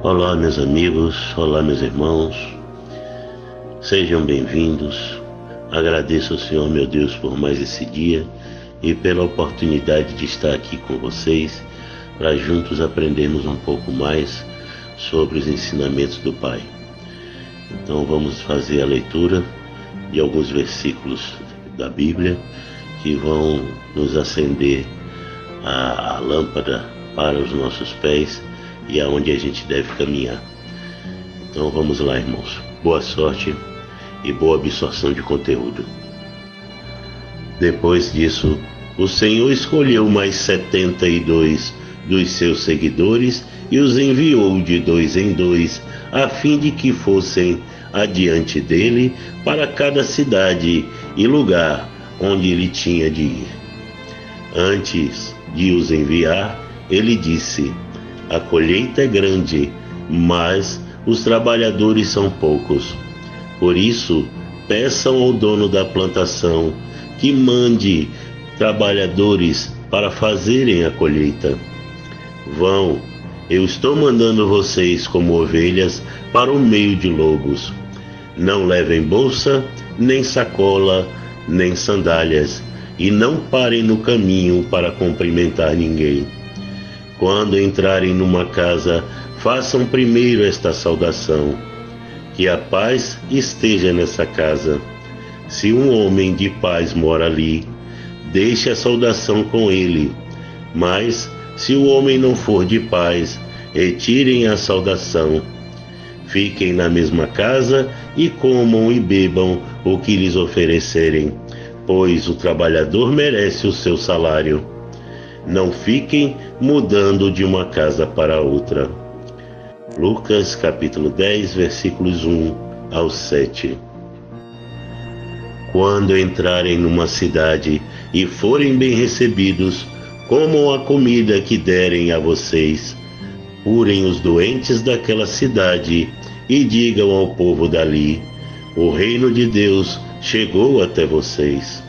Olá, meus amigos, olá, meus irmãos, sejam bem-vindos. Agradeço ao Senhor, meu Deus, por mais esse dia e pela oportunidade de estar aqui com vocês para juntos aprendermos um pouco mais sobre os ensinamentos do Pai. Então vamos fazer a leitura de alguns versículos da Bíblia que vão nos acender a lâmpada para os nossos pés e aonde a gente deve caminhar. Então vamos lá, irmãos. Boa sorte e boa absorção de conteúdo. Depois disso, o Senhor escolheu mais 72 dos seus seguidores e os enviou de 2 em 2, a fim de que fossem adiante dele para cada cidade e lugar onde ele tinha de ir. Antes de os enviar, ele disse: a colheita é grande, mas os trabalhadores são poucos. Por isso, peçam ao dono da plantação que mande trabalhadores para fazerem a colheita. Vão, eu estou mandando vocês como ovelhas para o meio de lobos. Não levem bolsa, nem sacola, nem sandálias, e não parem no caminho para cumprimentar ninguém. Quando entrarem numa casa, façam primeiro esta saudação: que a paz esteja nessa casa. Se um homem de paz mora ali, deixe a saudação com ele. Mas, se o homem não for de paz, retirem a saudação. Fiquem na mesma casa e comam e bebam o que lhes oferecerem, pois o trabalhador merece o seu salário. Não fiquem mudando de uma casa para outra. Lucas capítulo 10, versículos 1 ao 7. Quando entrarem numa cidade e forem bem recebidos, comam a comida que derem a vocês. Curem os doentes daquela cidade e digam ao povo dali: o reino de Deus chegou até vocês.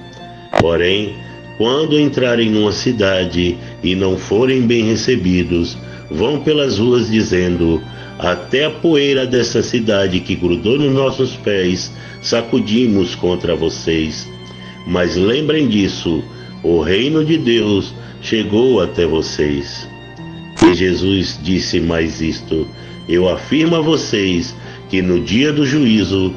Porém, quando entrarem numa cidade e não forem bem recebidos, vão pelas ruas dizendo: até a poeira dessa cidade que grudou nos nossos pés sacudimos contra vocês. Mas lembrem disso, o reino de Deus chegou até vocês. E Jesus disse mais isto: eu afirmo a vocês que no dia do juízo,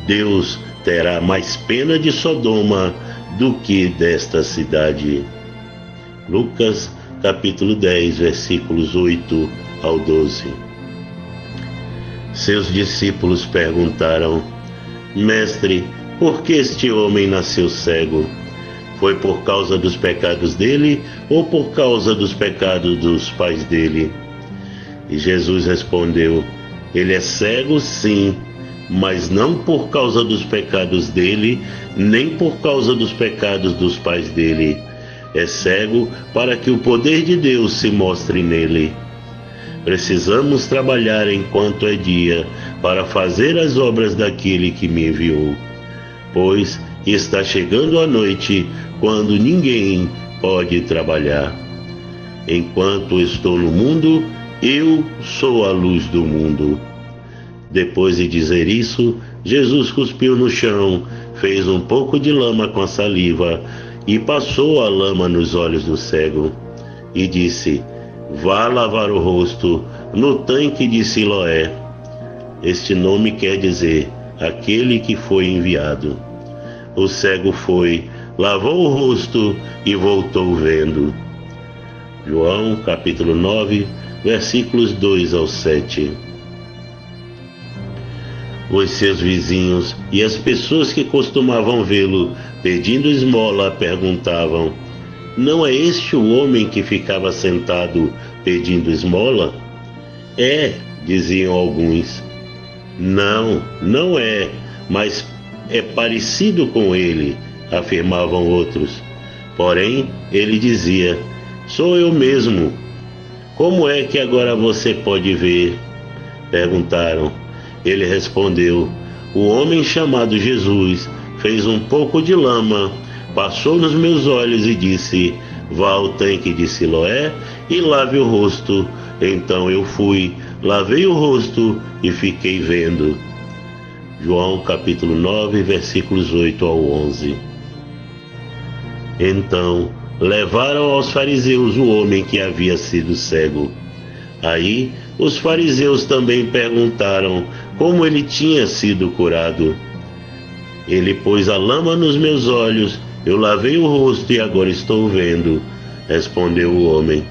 Deus terá mais pena de Sodoma do que desta cidade. Lucas capítulo 10, versículos 8 ao 12. Seus discípulos perguntaram: Mestre, por que este homem nasceu cego? Foi por causa dos pecados dele ou por causa dos pecados dos pais dele? E Jesus respondeu: ele é cego, sim, mas não por causa dos pecados dele, nem por causa dos pecados dos pais dele. É cego para que o poder de Deus se mostre nele. Precisamos trabalhar enquanto é dia, para fazer as obras daquele que me enviou. Pois está chegando a noite, quando ninguém pode trabalhar. Enquanto estou no mundo, eu sou a luz do mundo. Depois de dizer isso, Jesus cuspiu no chão, fez um pouco de lama com a saliva e passou a lama nos olhos do cego. E disse: vá lavar o rosto no tanque de Siloé. Este nome quer dizer aquele que foi enviado. O cego foi, lavou o rosto e voltou vendo. João capítulo 9, versículos 2 ao 7. Os seus vizinhos e as pessoas que costumavam vê-lo pedindo esmola perguntavam: não é este o homem que ficava sentado pedindo esmola? É, diziam alguns. Não, não é, mas é parecido com ele, afirmavam outros. Porém, ele dizia: sou eu mesmo. Como é que agora você pode ver? Perguntaram. Ele respondeu: o homem chamado Jesus fez um pouco de lama, passou nos meus olhos e disse: vá ao tanque de Siloé e lave o rosto. Então eu fui, lavei o rosto e fiquei vendo. João capítulo 9, versículos 8 ao 11. Então levaram aos fariseus o homem que havia sido cego. Aí os fariseus também perguntaram como ele tinha sido curado. Ele pôs a lama nos meus olhos, eu lavei o rosto e agora estou vendo, respondeu o homem.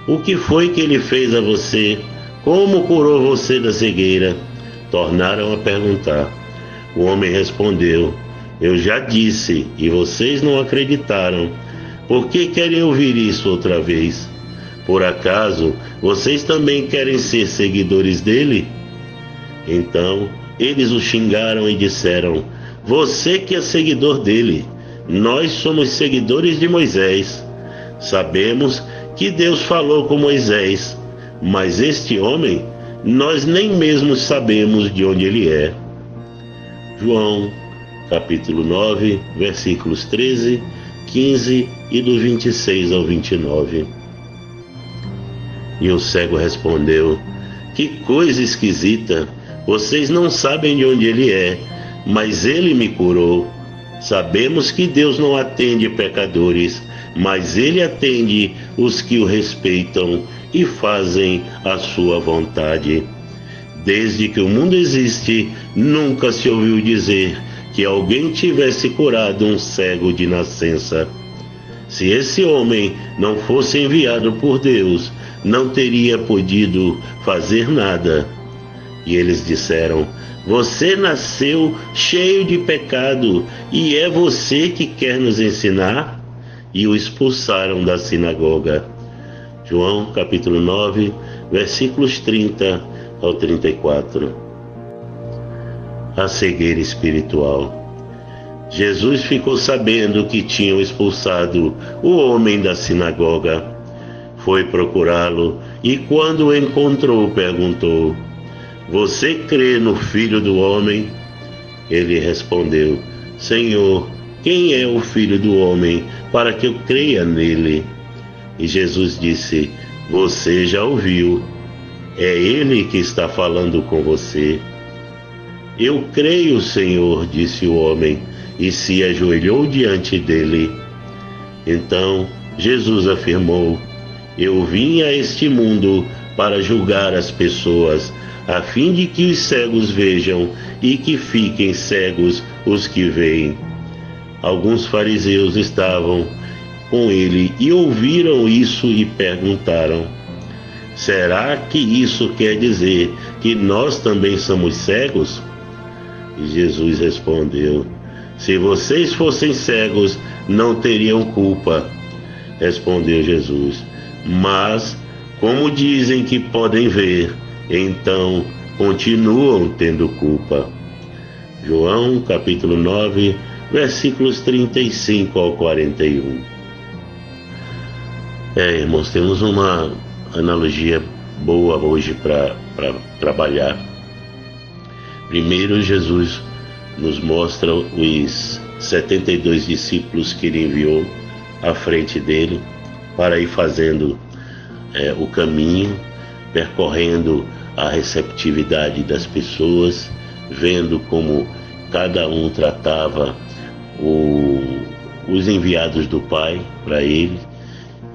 O que foi que ele fez a você? Como curou você da cegueira? Tornaram a perguntar. O homem respondeu: eu já disse e vocês não acreditaram. Por que querem ouvir isso outra vez? Por acaso vocês também querem ser seguidores dele? Então eles o xingaram e disseram: você que é seguidor dele, nós somos seguidores de Moisés. Sabemos que Deus falou com Moisés, mas este homem, nós nem mesmo sabemos de onde ele é. João, capítulo 9, versículos 13, 15 e do 26 ao 29. E o cego respondeu: que coisa esquisita, vocês não sabem de onde ele é, mas ele me curou. Sabemos que Deus não atende pecadores, mas ele atende os que o respeitam e fazem a sua vontade. Desde que o mundo existe, nunca se ouviu dizer que alguém tivesse curado um cego de nascença. Se esse homem não fosse enviado por Deus, não teria podido fazer nada. E eles disseram: você nasceu cheio de pecado e é você que quer nos ensinar? E o expulsaram da sinagoga. João capítulo 9, versículos 30 ao 34. A cegueira espiritual. Jesus ficou sabendo que tinham expulsado o homem da sinagoga. Foi procurá-lo e quando o encontrou perguntou: você crê no Filho do Homem? Ele respondeu: Senhor, quem é o Filho do Homem para que eu creia nele? E Jesus disse: você já ouviu, é ele que está falando com você. Eu creio, Senhor, disse o homem, e se ajoelhou diante dele. Então Jesus afirmou: eu vim a este mundo para julgar as pessoas, a fim de que os cegos vejam e que fiquem cegos os que veem. Alguns fariseus estavam com ele e ouviram isso e perguntaram: será que isso quer dizer que nós também somos cegos? E Jesus respondeu: se vocês fossem cegos, não teriam culpa. Respondeu Jesus: mas como dizem que podem ver, então continuam tendo culpa. João capítulo 9, versículos 35 ao 41. Irmãos, temos uma analogia boa hoje para trabalhar. Primeiro, Jesus nos mostra os 72 discípulos que ele enviou à frente dele para ir fazendo o caminho, percorrendo a receptividade das pessoas, vendo como cada um tratava os enviados do Pai para ele,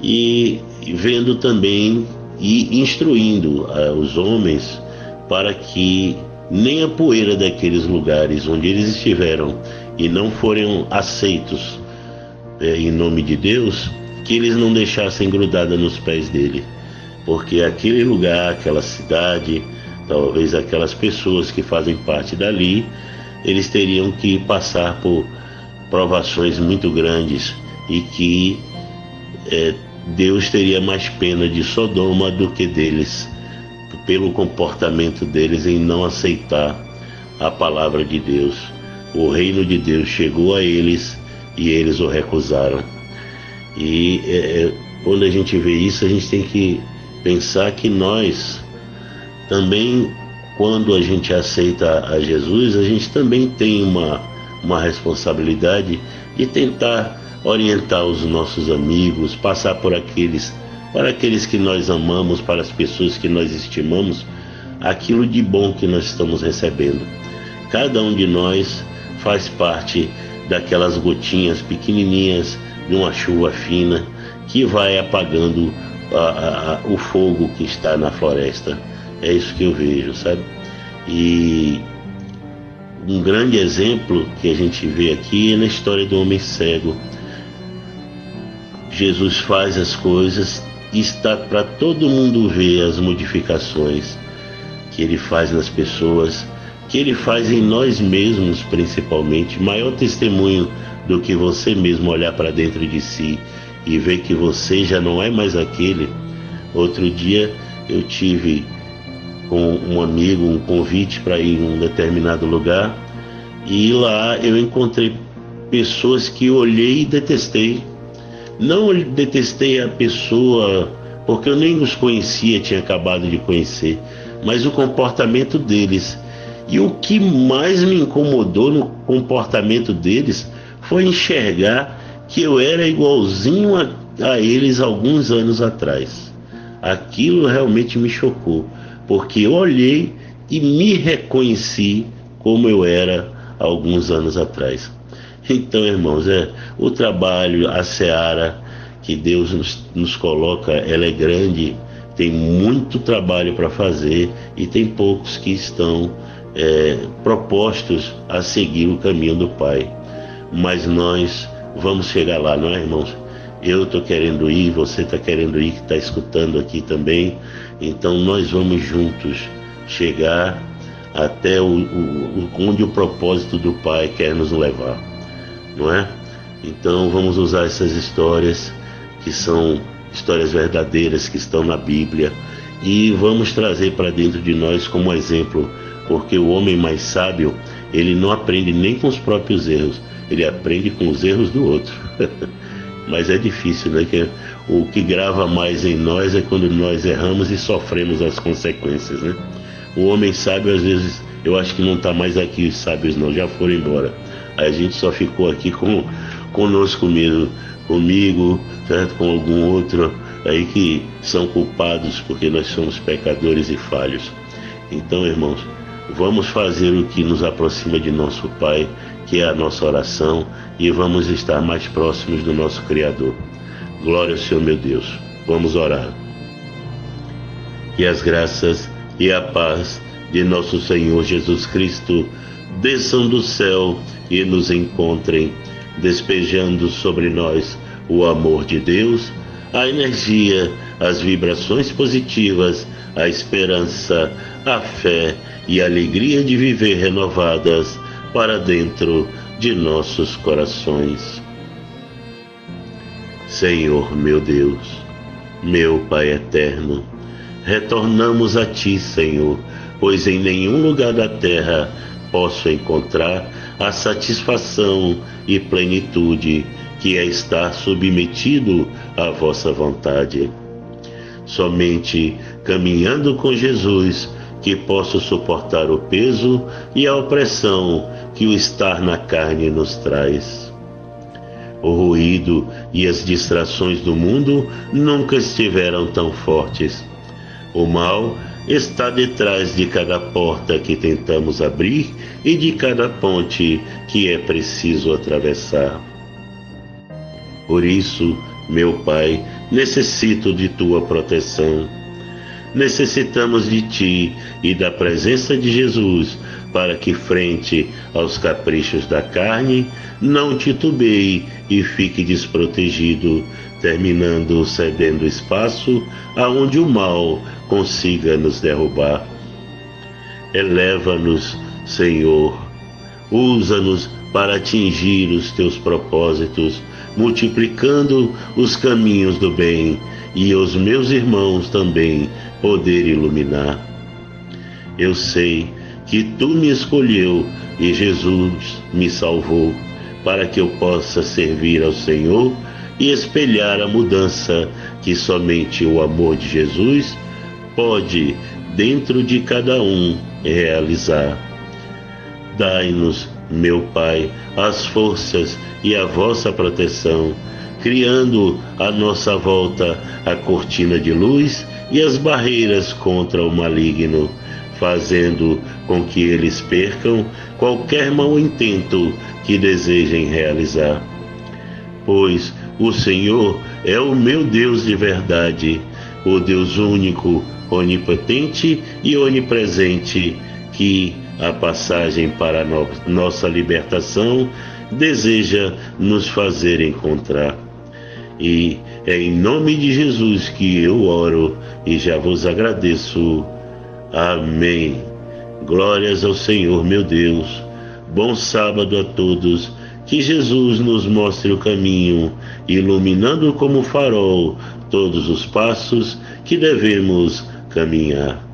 e vendo também e instruindo os homens para que nem a poeira daqueles lugares onde eles estiveram e não foram aceitos em nome de Deus, que eles não deixassem grudada nos pés dele, porque aquele lugar, aquela cidade, talvez aquelas pessoas que fazem parte dali, eles teriam que passar por provações muito grandes e que Deus teria mais pena de Sodoma do que deles, pelo comportamento deles em não aceitar a palavra de Deus. O reino de Deus chegou a eles e eles o recusaram. E quando a gente vê isso, a gente tem que pensar que nós também, quando a gente aceita a Jesus, a gente também tem uma responsabilidade de tentar orientar os nossos amigos, passar por aqueles para aqueles que nós amamos, para as pessoas que nós estimamos, aquilo de bom que nós estamos recebendo. Cada um de nós faz parte daquelas gotinhas pequenininhas de uma chuva fina que vai apagando o fogo que está na floresta. É isso que eu vejo, sabe? E um grande exemplo que a gente vê aqui é na história do homem cego. Jesus faz as coisas e está para todo mundo ver as modificações que ele faz nas pessoas, que ele faz em nós mesmos principalmente. Maior testemunho do que você mesmo olhar para dentro de si e ver que você já não é mais aquele. Outro dia eu tive com um amigo um convite para ir em um determinado lugar, e lá eu encontrei pessoas que eu olhei e detestei. Não detestei a pessoa porque eu nem os conhecia, tinha acabado de conhecer, mas o comportamento deles. E o que mais me incomodou no comportamento deles foi enxergar que eu era igualzinho a eles alguns anos atrás. Aquilo realmente me chocou, porque eu olhei e me reconheci como eu era alguns anos atrás. Então, irmãos, o trabalho, a seara que Deus nos coloca, ela é grande, tem muito trabalho para fazer e tem poucos que estão propostos a seguir o caminho do Pai. Mas nós vamos chegar lá, não é, irmãos? Eu estou querendo ir, você está querendo ir, que está escutando aqui também. Então nós vamos juntos chegar até onde o propósito do Pai quer nos levar, não é? Então vamos usar essas histórias, que são histórias verdadeiras, que estão na Bíblia, e vamos trazer para dentro de nós como exemplo, porque o homem mais sábio, ele não aprende nem com os próprios erros, ele aprende com os erros do outro. Mas é difícil, né? Que o que grava mais em nós é quando nós erramos e sofremos as consequências, né? O homem sábio, às vezes, eu acho que não está mais aqui, os sábios não, já foram embora. Aí a gente só ficou aqui conosco mesmo, comigo, certo? Com algum outro aí que são culpados, porque nós somos pecadores e falhos. Então, irmãos, vamos fazer o que nos aproxima de nosso Pai, que é a nossa oração, e vamos estar mais próximos do nosso Criador. Glória ao Senhor, meu Deus. Vamos orar. Que as graças e a paz de nosso Senhor Jesus Cristo desçam do céu e nos encontrem, despejando sobre nós o amor de Deus, a energia, as vibrações positivas, a esperança, a fé e a alegria de viver renovadas para dentro de nossos corações. Senhor meu Deus, meu Pai eterno, retornamos a Ti, Senhor, pois em nenhum lugar da terra posso encontrar a satisfação e plenitude que é estar submetido à vossa vontade. Somente caminhando com Jesus que posso suportar o peso e a opressão que o estar na carne nos traz. O ruído e as distrações do mundo nunca estiveram tão fortes. O mal está detrás de cada porta que tentamos abrir e de cada ponte que é preciso atravessar. Por isso, meu Pai, necessito de Tua proteção. Necessitamos de Ti e da presença de Jesus para que, frente aos caprichos da carne, não titubeie e fique desprotegido, terminando cedendo espaço aonde o mal consiga nos derrubar. Eleva-nos, Senhor, usa-nos para atingir os Teus propósitos, multiplicando os caminhos do bem e os meus irmãos também poder iluminar. Eu sei que Tu me escolheu e Jesus me salvou para que eu possa servir ao Senhor e espelhar a mudança que somente o amor de Jesus pode, dentro de cada um, realizar. Dai-nos, meu Pai, as forças e a vossa proteção. criando à nossa volta a cortina de luz e as barreiras contra o maligno, fazendo com que eles percam qualquer mau intento que desejem realizar. Pois o Senhor é o meu Deus de verdade, o Deus único, onipotente e onipresente, que a passagem para nossa libertação deseja nos fazer encontrar. E é em nome de Jesus que eu oro e já vos agradeço. Amém. Glórias ao Senhor, meu Deus. Bom sábado a todos. Que Jesus nos mostre o caminho, iluminando como farol todos os passos que devemos caminhar.